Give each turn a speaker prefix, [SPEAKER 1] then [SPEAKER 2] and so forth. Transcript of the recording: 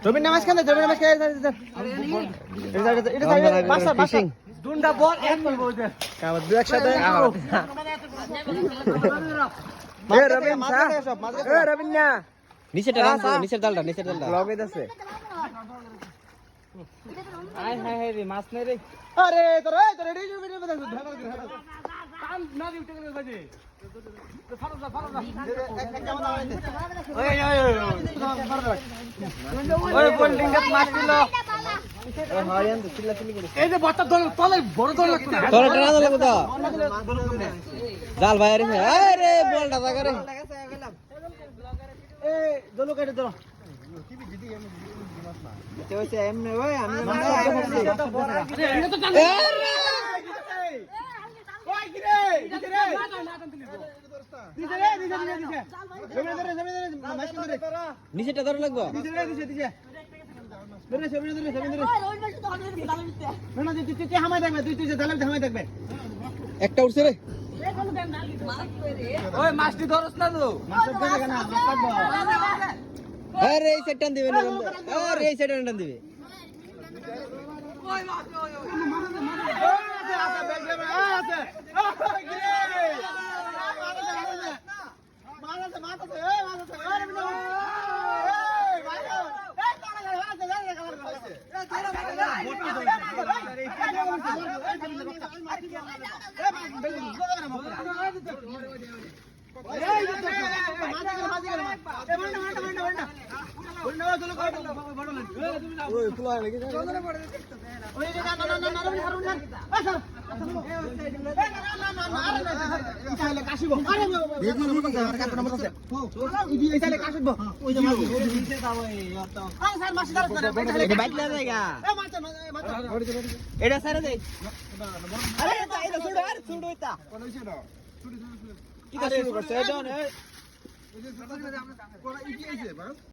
[SPEAKER 1] রবিন নামাজ খান রবিন নামাজ খাই দুন্ডা বল এক বল বলতে কামত দুই একসাথে এ রবিন সব এ রবিন না নিচেটা রাখো নিচের ডালটা লগে আছে আয় হায় হায় রে মাছ নাই রে আরে তোর রেডি ভিডিও বানাই কাম না দি উঠে গেল বাজে ওই বোল্ডিং এর মাছ দিল হারিয়ান তো চিল্লা চিল্লি করে এই যে বড়টা তলে বড় দল লাগতো না তলে টানা লাগতো তো জাল ভাই আরে বলটা জায়গা রে এই দলো কেটে দাও টিভি জিদি এমনি মাছ না এটা হইছে এমনি ওই আমি মানে এটা তো টানে ওই কি রে দিছে রে নিচেটা ধরে লাগবো একটা উঠছে রে ওই মাছটি ধরস না তো আরে এই সেট টান দিবে না আরে এই সেট টান দিবে এটা সারা দেই আরে এটা ছুড় আর ছুড় হইতা কোন হইছে না কি কাজ শুরু করছে এটা